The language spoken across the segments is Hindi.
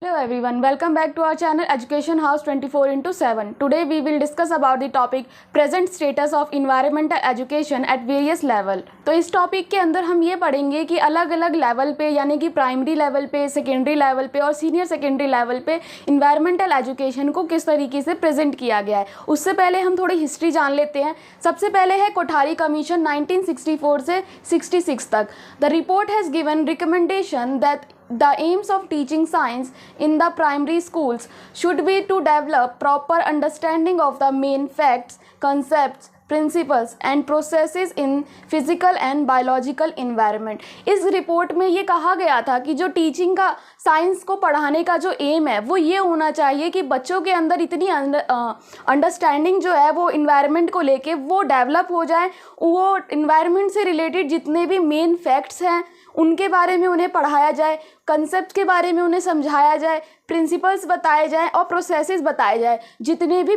Hello everyone, welcome back to our channel Education House 24/7. Today we will discuss about the topic present status of environmental education at various level. तो इस टॉपिक के अंदर हम ये पढ़ेंगे कि अलग अलग लेवल पे यानी कि प्राइमरी लेवल पे, सेकेंडरी लेवल पे और सीनियर सेकेंडरी लेवल पे इन्वायरमेंटल एजुकेशन को किस तरीके से प्रेजेंट किया गया है। उससे पहले हम थोड़ी हिस्ट्री जान लेते हैं। सबसे पहले है कोठारी कमीशन 1964 से 66 तक। The report has given recommendation that the aims of teaching science in the primary schools should be to develop proper understanding of the main facts, concepts, principles and processes in physical and biological environment. इस रिपोर्ट में ये कहा गया था कि जो टीचिंग का साइंस को पढ़ाने का जो एम है वो ये होना चाहिए कि बच्चों के अंदर इतनी अंडरस्टैंडिंग जो है वो इन्वायरमेंट को लेके वो डेवलप हो जाए, वो इन्वायरमेंट से रिलेटेड जितने भी मेन फैक्ट्स हैं उनके बारे में उन्हें पढ़ाया जाए, कंसेप्ट के बारे में उन्हें समझाया जाए, प्रिंसिपल्स बताए जाएं और प्रोसेसेस बताए जाए। जितने भी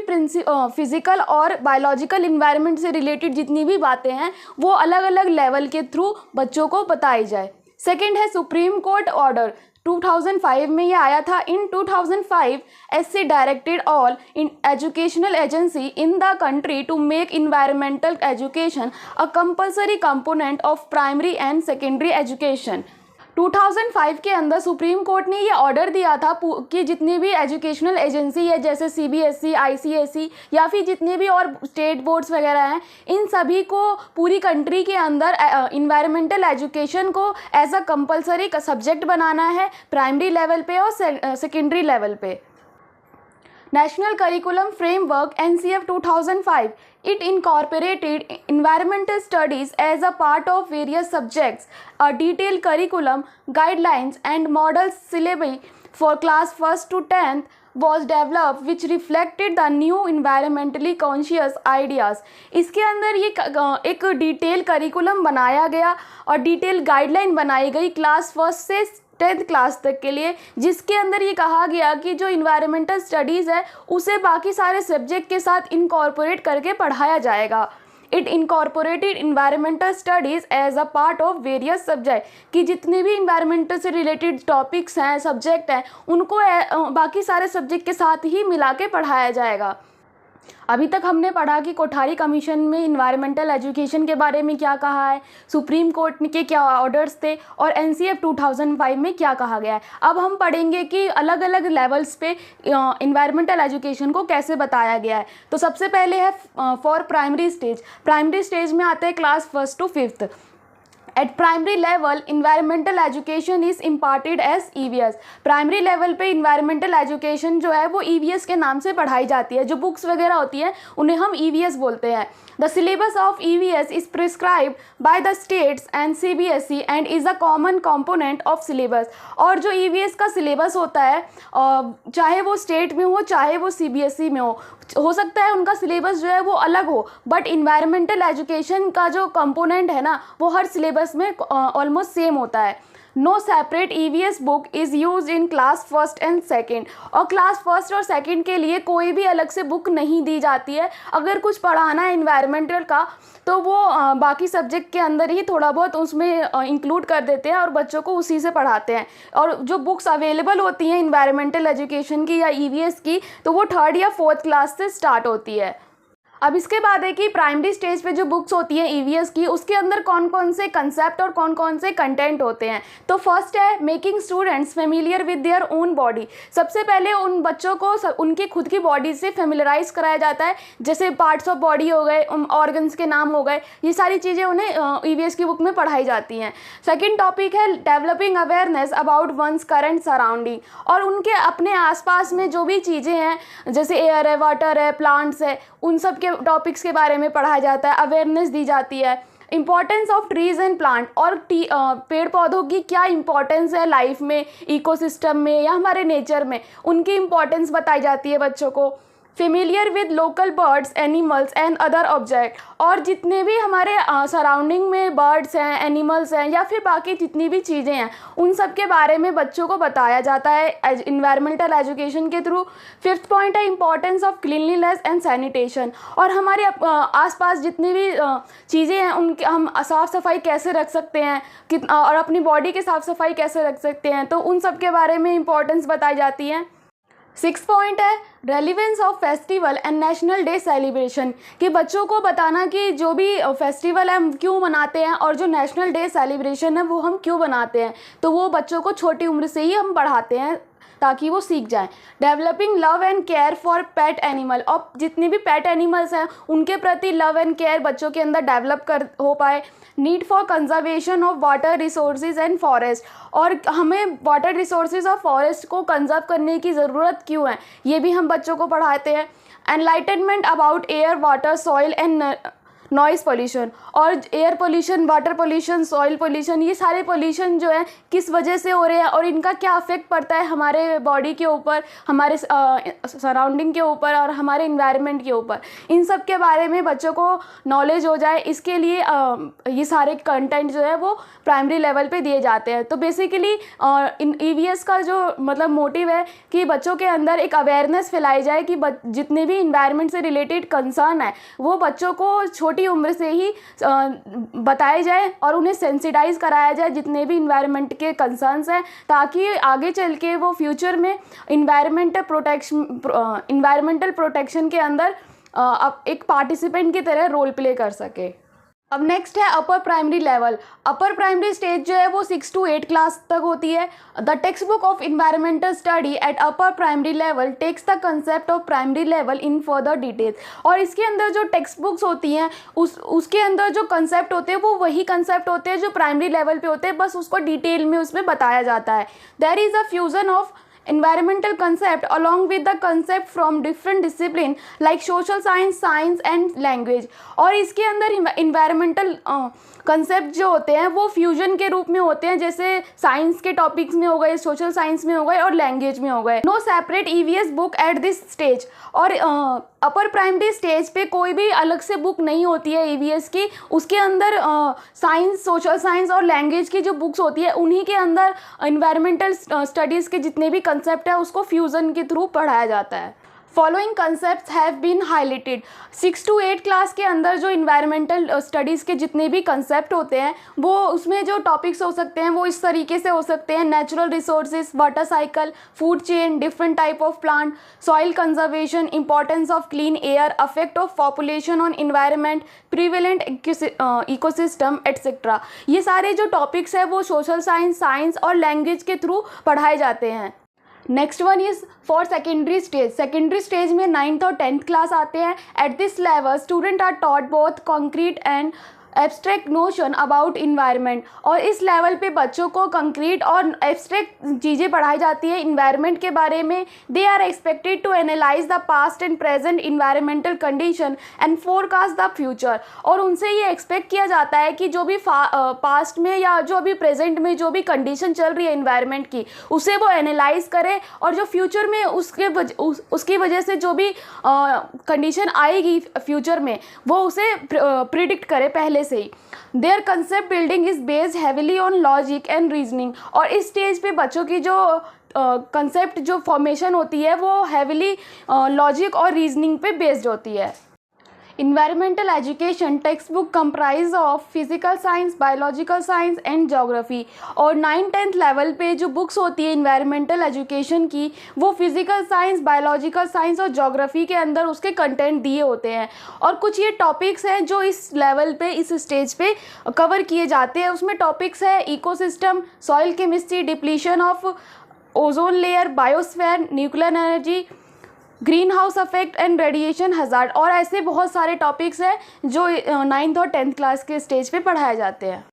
फिजिकल और बायोलॉजिकल इन्वायरमेंट से रिलेटेड जितनी भी बातें हैं वो अलग अलग लेवल के थ्रू बच्चों को बताई जाए। सेकंड है सुप्रीम कोर्ट ऑर्डर 2005 में ये आया था। In 2005 SC directed all in educational agency in the country to make environmental education a compulsory component of primary and secondary education. 2005 के अंदर सुप्रीम कोर्ट ने ये ऑर्डर दिया था कि जितनी भी एजुकेशनल एजेंसी है जैसे CBSE, ICSE या फिर जितने भी और स्टेट बोर्ड्स वगैरह हैं, इन सभी को पूरी कंट्री के अंदर इन्वायरमेंटल एजुकेशन को एज अ कंपलसरी का सब्जेक्ट बनाना है प्राइमरी लेवल पे और सेकेंडरी लेवल पे। National Curriculum Framework NCF 2005. It incorporated environmental studies as a part of various subjects. A detailed curriculum, guidelines and model syllabi for class 1st to 10th was developed which reflected the new environmentally conscious ideas. इसके अंदर ये एक डिटेल करिकुलम बनाया गया और डिटेल गाइडलाइन बनाई गई क्लास 1st से 10th क्लास तक के लिए, जिसके अंदर ये कहा गया कि जो इन्वायरमेंटल स्टडीज़ है उसे बाकी सारे सब्जेक्ट के साथ इनकॉर्पोरेट करके पढ़ाया जाएगा। It incorporated environmental studies as a part of various subject, कि जितने भी इन्वायरमेंटल से रिलेटेड टॉपिक्स हैं, सब्जेक्ट हैं, उनको बाकी सारे सब्जेक्ट के साथ ही मिला के पढ़ाया जाएगा। अभी तक हमने पढ़ा कि कोठारी कमीशन में इन्वायरमेंटल एजुकेशन के बारे में क्या कहा है, सुप्रीम कोर्ट के क्या ऑर्डर्स थे और NCF 2005 में क्या कहा गया है। अब हम पढ़ेंगे कि अलग अलग लेवल्स पे इन्वायरमेंटल एजुकेशन को कैसे बताया गया है। तो सबसे पहले है for primary stage. Primary stage में आते हैं class 1st to 5th। At primary level environmental education is imparted as EVS। Primary level पे इन्वायरमेंटल एजुकेशन जो है वो EVS के नाम से पढ़ाई जाती है। जो बुक्स वगैरह होती है उन्हें हम EVS बोलते हैं। The syllabus of EVS is prescribed by the states and CBSE and is a common component of syllabus. और जो EVS का सिलेबस होता है चाहे वो स्टेट में हो चाहे वो CBSE में हो सकता है उनका सिलेबस जो है वो अलग हो, बट इन्वायरमेंटल एजुकेशन का जो कंपोनेंट है ना वो हर सिलेबस में ऑलमोस्ट सेम होता है। No separate EVS book is use in class 1st and 2nd। और क्लास 1st और 2nd के लिए कोई भी अलग से बुक नहीं दी जाती है। अगर कुछ पढ़ाना है इन्वायरमेंटल का तो वो बाकी सब्जेक्ट के अंदर ही थोड़ा बहुत उसमें इंक्लूड कर देते हैं और बच्चों को उसी से पढ़ाते हैं। और जो बुक्स अवेलेबल होती हैं इन्वायरमेंटल एजुकेशन की या EVS की तो वो 3rd या 4th क्लास से स्टार्ट होती है। अब इसके बाद है कि प्राइमरी स्टेज पे जो बुक्स होती हैं EVS की उसके अंदर कौन कौन से कंसेप्ट और कौन कौन से कंटेंट होते हैं। तो फर्स्ट है making students familiar with their own body. सबसे पहले उन बच्चों को उनकी खुद की बॉडी से फेमिलराइज कराया जाता है, जैसे पार्ट्स ऑफ बॉडी हो गए, ऑर्गन्स के नाम हो गए, ये सारी चीज़ें उन्हें EVS की बुक में पढ़ाई जाती हैं। सेकेंड टॉपिक है developing awareness about one's current surrounding. और उनके अपने आसपास में जो भी चीज़ें हैं जैसे एयर है, वाटर है, प्लांट्स है, उन सब के टॉपिक्स के बारे में पढ़ाया जाता है, अवेयरनेस दी जाती है। Importance of trees and plant, और पेड़ पौधों की क्या इंपॉर्टेंस है लाइफ में, इकोसिस्टम में या हमारे नेचर में, उनकी इम्पॉर्टेंस बताई जाती है बच्चों को। Familiar with local birds, animals and other object. और जितने भी हमारे सराउंडिंग में बर्ड्स हैं, एनिमल्स हैं या फिर बाकी जितनी भी चीज़ें हैं, उन सब के बारे में बच्चों को बताया जाता है इन्वायरमेंटल एजुकेशन के थ्रू। फिफ्थ पॉइंट है importance of cleanliness and sanitation. और हमारे आसपास जितनी भी चीज़ें हैं उनके हम साफ़ सफाई कैसे रख सकते हैं, और अपनी बॉडी की साफ़ सफाई कैसे रख सकते हैं, तो उन सब के बारे में इम्पॉर्टेंस बताई जाती है। सिक्स पॉइंट है relevance of festival and national day celebration, कि बच्चों को बताना कि जो भी फेस्टिवल है हम क्यों मनाते हैं और जो नेशनल डे सेलिब्रेशन है वो हम क्यों मनाते हैं। तो वो बच्चों को छोटी उम्र से ही हम पढ़ाते हैं ताकि वो सीख जाएं। Developing love and care for pet animal, और जितनी भी पेट एनिमल्स हैं उनके प्रति लव एंड केयर बच्चों के अंदर डेवलप हो पाए। Need for conservation of water resources and forest, और हमें वाटर रिसोर्सेज और फॉरेस्ट को कंजर्व करने की ज़रूरत क्यों है, ये भी हम बच्चों को पढ़ाते हैं। Enlightenment about air, water, soil and noise pollution, और air pollution, water pollution, soil pollution, ये सारे पोल्यूशन जो है किस वजह से हो रहे हैं और इनका क्या अफेक्ट पड़ता है हमारे बॉडी के ऊपर, हमारे सराउंडिंग के ऊपर और हमारे इन्वायरमेंट के ऊपर। इन सब के बारे में बच्चों को नॉलेज हो जाए, इसके लिए ये सारे कंटेंट जो है वो प्राइमरी लेवल पे दिए जाते हैं। तो बेसिकली इन ईवीएस का जो मतलब मोटिव है कि बच्चों के अंदर एक अवेयरनेस फैलाई जाए कि जितने भी इन्वायरमेंट से रिलेटेड कंसर्न है वो बच्चों को छोटी उम्र से ही बताए जाए और उन्हें सेंसिटाइज कराया जाए जितने भी इन्वायरमेंट के कंसर्न्स हैं, ताकि आगे चल के वो फ्यूचर में इन्वायरमेंटल प्रोटेक्शन के अंदर एक पार्टिसिपेंट की तरह रोल प्ले कर सके। अब नेक्स्ट है अपर primary level. Upper primary stage जो है वो 6 to 8 क्लास तक होती है। The text book of environmental study at upper primary level takes the concept of primary level in further details, और इसके अंदर जो टेक्स्ट बुक्स होती हैं उसके अंदर जो कंसेप्ट होते हैं वो वही कंसेप्ट होते हैं जो प्राइमरी लेवल पे होते हैं, बस उसको डिटेल में उसमें बताया जाता है। There is a fusion of environmental concept along with the concept from different discipline like social science and language। और इसके अंदर environmental कंसेप्ट जो होते हैं वो फ्यूजन के रूप में होते हैं, जैसे साइंस के टॉपिक्स में हो गए, सोशल साइंस में हो गए और लैंग्वेज में हो गए। No separate EVS book at this stage, और अपर प्राइमरी स्टेज पे कोई भी अलग से बुक नहीं होती है ईवीएस की। उसके अंदर साइंस, सोशल साइंस और लैंग्वेज की जो बुक्स होती है उन्हीं के अंदर इन्वायरमेंटल स्टडीज़ के जितने भी कंसेप्ट है उसको फ्यूजन के थ्रू पढ़ाया जाता है। Following concept have been highlighted. 6 to 8 class के अंदर जो इन्वायरमेंटल स्टडीज़ के जितने भी कंसेप्ट होते हैं वो उसमें जो टॉपिक्स हो सकते हैं वो इस तरीके से हो सकते हैं: natural resources, water cycle, food chain, different type of plant, soil conservation, importance of clean air, affect of population on environment, prevalent ecosystem etcetera. ये सारे जो टॉपिक्स है वो सोशल साइंस और लैंग्वेज के थ्रू पढ़ाए जाते हैं। Next one is for secondary stage. Secondary stage में 9th और 10th क्लास आते हैं। At this level student are taught both concrete and abstract notion about environment, और इस लेवल पे बच्चों को कंक्रीट और एब्स्ट्रैक्ट चीज़ें पढ़ाई जाती है इन्वायरमेंट के बारे में। They are expected to analyse the past and present environmental condition and forecast the future, और उनसे ये एक्सपेक्ट किया जाता है कि जो भी पास्ट में या जो भी प्रेजेंट में जो भी कंडीशन चल रही है इन्वायरमेंट की उसे वो एनालाइज करे, और जो फ्यूचर में उसकी वजह से जो भी कंडीशन आएगी फ्यूचर में वो उसे प्रिडिक्ट करे पहले से ही। Their concept building is based heavily on logic and reasoning, और इस स्टेज पे बच्चों की जो कंसेप्ट जो फॉर्मेशन होती है वो हैवीली लॉजिक और रीजनिंग पे बेस्ड होती है। Environmental education text book comprise of physical science, biological science and geography, और 9th-10th लेवल पे जो बुक्स होती है इन्वायरमेंटल एजुकेशन की वो फिजिकल साइंस, बायोलॉजिकल साइंस और ज्योग्राफी के अंदर उसके कंटेंट दिए होते हैं। और कुछ ये टॉपिक्स हैं जो इस लेवल पे, इस स्टेज पे कवर किए जाते हैं। उसमें टॉपिक्स है ecosystem, soil chemistry, depletion of ozone layer, biosphere, nuclear energy, green house effect and radiation hazard, और ऐसे बहुत सारे टॉपिक्स हैं जो 9th और 10th क्लास के स्टेज पे पढ़ाए जाते हैं।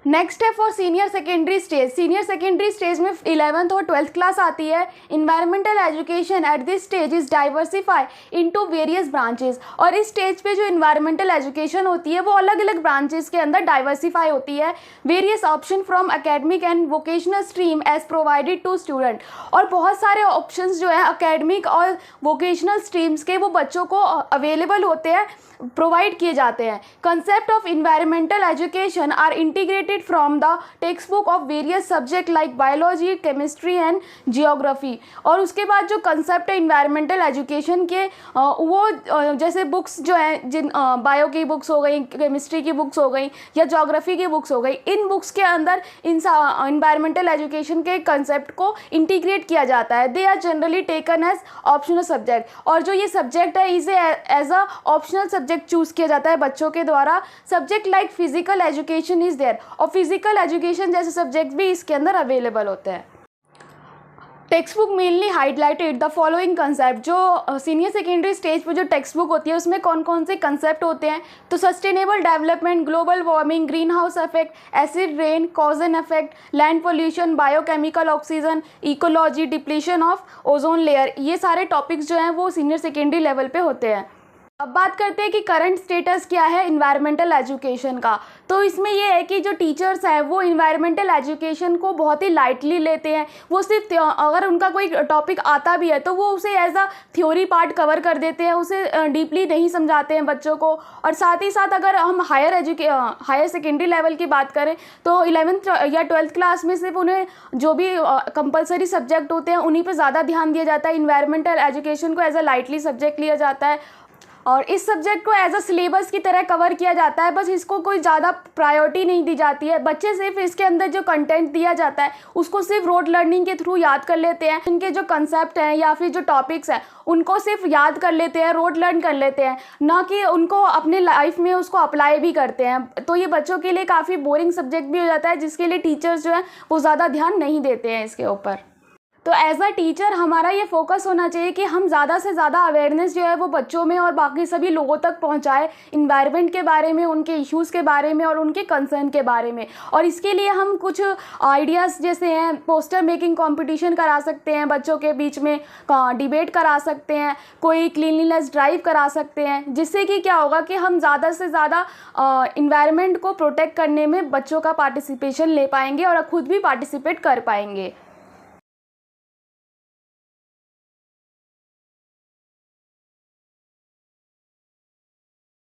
नेक्स्ट है for senior secondary stage. Senior secondary stage में 11th और 12th क्लास आती है। Environmental education at this stage is diversify into various branches. और इस स्टेज पे जो इन्वायरमेंटल एजुकेशन होती है वो अलग अलग ब्रांचेस के अंदर डाइवर्सिफाई होती है। Various option from academic and vocational stream as provided to student. और बहुत सारे ऑप्शंस जो है अकेडमिक और वोकेशनल स्ट्रीम्स के वो बच्चों को अवेलेबल होते हैं, प्रोवाइड किए जाते हैं। Concept of environmental education are integrated from the text book of various subject like biology, chemistry and geography. और उसके बाद जो कंसेप्ट है इन्वायरमेंटल एजुकेशन के वो जैसे बुक्स जो हैं, जिन बायो की बुक्स हो गई, केमिस्ट्री की बुक्स हो गई या जोग्राफी की बुक्स हो गई, इन बुक्स के अंदर इन इन्वायरमेंटल एजुकेशन के कंसेप्ट को इंटीग्रेट किया जाता है। They are generally taken as optional subject. और जो ये सब्जेक्ट है इसे as a optional subject choose किया जाता है बच्चों के द्वारा। Subject like physical education is there. और फिजिकल एजुकेशन जैसे सब्जेक्ट भी इसके अंदर अवेलेबल होते हैं। Text book mainly highlighted the following concept. जो सीनियर सेकेंडरी स्टेज पर जो टेक्स्ट बुक होती है उसमें कौन कौन से कंसेप्ट होते हैं, तो sustainable development, global warming, green house effect, acid rain, cause and effect, land pollution, biochemical oxygen, ecology, depletion of ozone layer, ये सारे टॉपिक्स जो हैं वो सीनियर सेकेंडरी लेवल पे होते हैं। अब बात करते हैं कि करंट स्टेटस क्या है इन्वायरमेंटल एजुकेशन का। तो इसमें ये है कि जो टीचर्स हैं वो इन्वायरमेंटल एजुकेशन को बहुत ही लाइटली लेते हैं। वो सिर्फ अगर उनका कोई टॉपिक आता भी है तो वो उसे as a theory part cover कर देते हैं, उसे डीपली नहीं समझाते हैं बच्चों को। और साथ ही साथ अगर हम हायर सेकेंडरी लेवल की बात करें तो 11th या 12th क्लास में सिर्फ उन्हें जो भी कंपलसरी सब्जेक्ट होते हैं उन्हीं पर ज़्यादा ध्यान दिया जाता है। इन्वायरमेंटल एजुकेशन को एज अ लाइटली सब्जेक्ट लिया जाता है और इस सब्जेक्ट को एज अ सिलेबस की तरह कवर किया जाता है। बस इसको कोई ज़्यादा प्रायोरिटी नहीं दी जाती है। बच्चे सिर्फ इसके अंदर जो कंटेंट दिया जाता है उसको सिर्फ रोड लर्निंग के थ्रू याद कर लेते हैं। इनके जो कंसेप्ट हैं या फिर जो टॉपिक्स हैं उनको सिर्फ याद कर लेते हैं, रोड लर्न कर लेते हैं, ना कि उनको अपने लाइफ में उसको अप्लाई भी करते हैं। तो ये बच्चों के लिए काफ़ी बोरिंग सब्जेक्ट भी हो जाता है, जिसके लिए टीचर्स जो है वो ज़्यादा ध्यान नहीं देते हैं इसके ऊपर। तो एज अ टीचर हमारा ये फोकस होना चाहिए कि हम ज़्यादा से ज़्यादा अवेयरनेस जो है वो बच्चों में और बाकी सभी लोगों तक पहुंचाएं, इन्वायरमेंट के बारे में, उनके इश्यूज़ के बारे में और उनके कंसर्न के बारे में। और इसके लिए हम कुछ आइडियाज़ जैसे हैं पोस्टर मेकिंग कंपटीशन करा सकते हैं, बच्चों के बीच में डिबेट करा सकते हैं, कोई क्लीनलीनेस ड्राइव करा सकते हैं, जिससे कि क्या होगा कि हम ज़्यादा से ज़्यादा इन्वायरमेंट को प्रोटेक्ट करने में बच्चों का पार्टिसिपेशन ले पाएंगे और खुद भी पार्टिसिपेट कर पाएंगे।